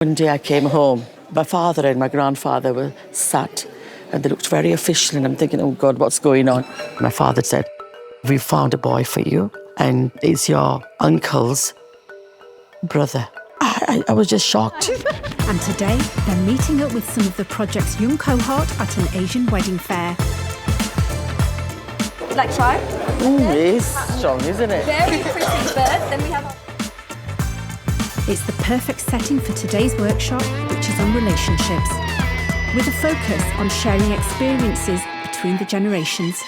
One day I came home, my father and my grandfather were sat and they looked very official and I'm thinking, oh God, what's going on? My father said, we found a boy for you and it's your uncle's brother. I was just shocked. And today, they're meeting up with some of the project's young cohort at an Asian wedding fair. Like try? It's strong, isn't it? Very pretty bird. Then we have... It's the perfect setting for today's workshop, which is on relationships, with a focus on sharing experiences between the generations.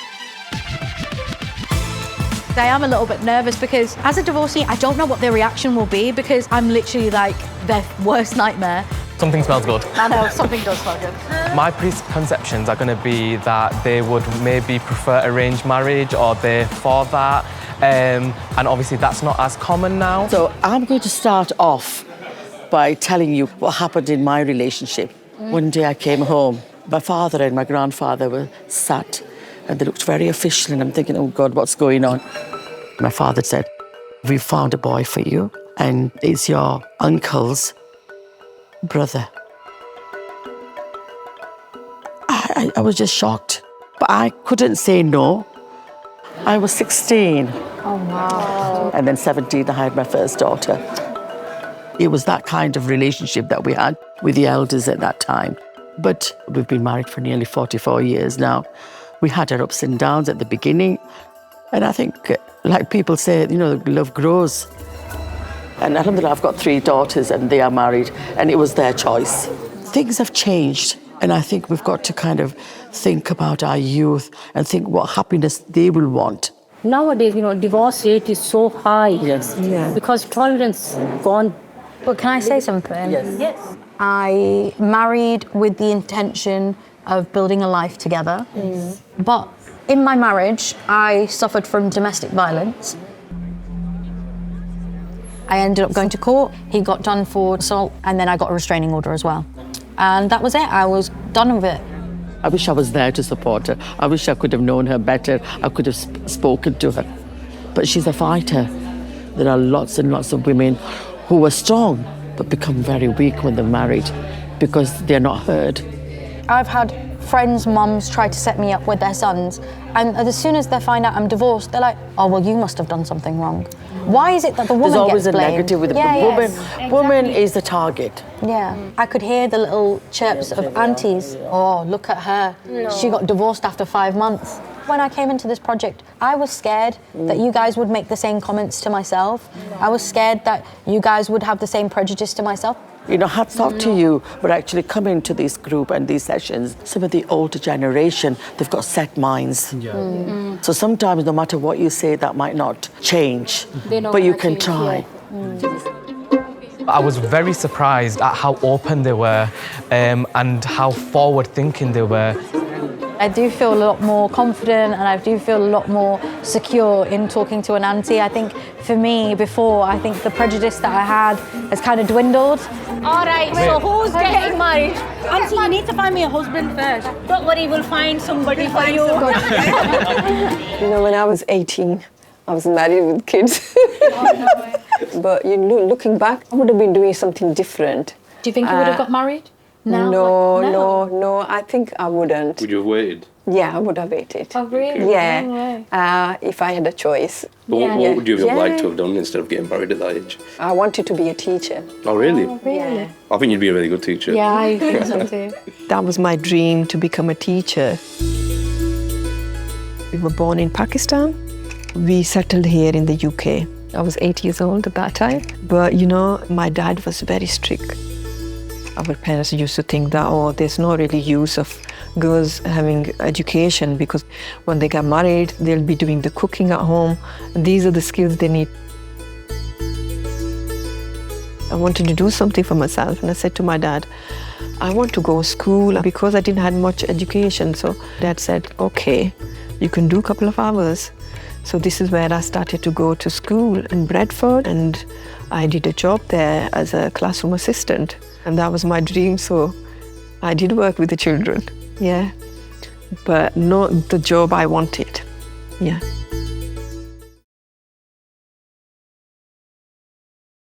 I am a little bit nervous because as a divorcee, I don't know what their reaction will be because I'm literally like their worst nightmare. Something smells good. I know, something does smell good. My preconceptions are going to be that they would maybe prefer arranged marriage or they're for that. And obviously that's not as common now. So I'm going to start off by telling you what happened in my relationship. One day I came home, my father and my grandfather were sat and they looked very official and I'm thinking, oh God, what's going on? My father said, we found a boy for you and it's your uncle's brother. I was just shocked, but I couldn't say no. I was 16. Oh, wow. And then 17, I had my first daughter. It was that kind of relationship that we had with the elders at that time. But we've been married for nearly 44 years now. We had our ups and downs at the beginning. And I think, like people say, you know, love grows. And alhamdulillah, I've got 3 daughters and they are married and it was their choice. Things have changed. And I think we've got to kind of think about our youth and think what happiness they will want. Nowadays, divorce rate is so high. Yes. Yeah. Because tolerance gone. But can I say something? Yes. Yes. I married with the intention of building a life together. But in my marriage, I suffered from domestic violence. I ended up going to court. He got done for assault, and then I got a restraining order as well. And that was it. I was done with it. I wish I was there to support her. I wish I could have known her better. I could have spoken to her. But she's a fighter. There are lots and lots of women who are strong but become very weak when they're married because they're not heard. I've had friends' mums try to set me up with their sons, and as soon as they find out I'm divorced, they're like, oh, well, you must have done something wrong. Why is it that the woman There's always gets a blamed? negative with the Yes. woman is the target. Yeah, I could hear the little chirps of aunties. Oh, look at her. She got divorced after 5 months. When I came into this project, I was scared that you guys would make the same comments to myself. I was scared that you guys would have the same prejudice to myself. Hats off to you for actually coming to this group and these sessions. Some of the older generation, they've got set minds. Yeah. So sometimes no matter what you say, that might not change, but you can try. I was very surprised at how open they were and how forward-thinking they were. I do feel a lot more confident and I do feel a lot more secure in talking to an auntie. I think for me before, I think the prejudice that I had has kind of dwindled. All right, so who's getting married? Auntie, you need to find me a husband first. Don't worry, we'll find somebody for you. When I was 18, I was married with kids. But looking back, I would have been doing something different. Do you think you would have got married? No, I think I wouldn't. Would you have waited? Yeah, I would have waited. Oh, really? Yeah, if I had a choice. But what would you have liked to have done instead of getting married at that age? I wanted to be a teacher. Oh, really? Yeah. I think you'd be a really good teacher. Yeah, I think so too. That was my dream, to become a teacher. We were born in Pakistan. We settled here in the UK. I was 8 years old at that time. But, my dad was very strict. Our parents used to think that, there's no really use of girls having education because when they get married, they'll be doing the cooking at home. And these are the skills they need. I wanted to do something for myself and I said to my dad, I want to go to school because I didn't have much education. So Dad said, okay, you can do a couple of hours. So this is where I started to go to school in Bradford and I did a job there as a classroom assistant. And that was my dream, so I did work with the children, yeah. But not the job I wanted, yeah.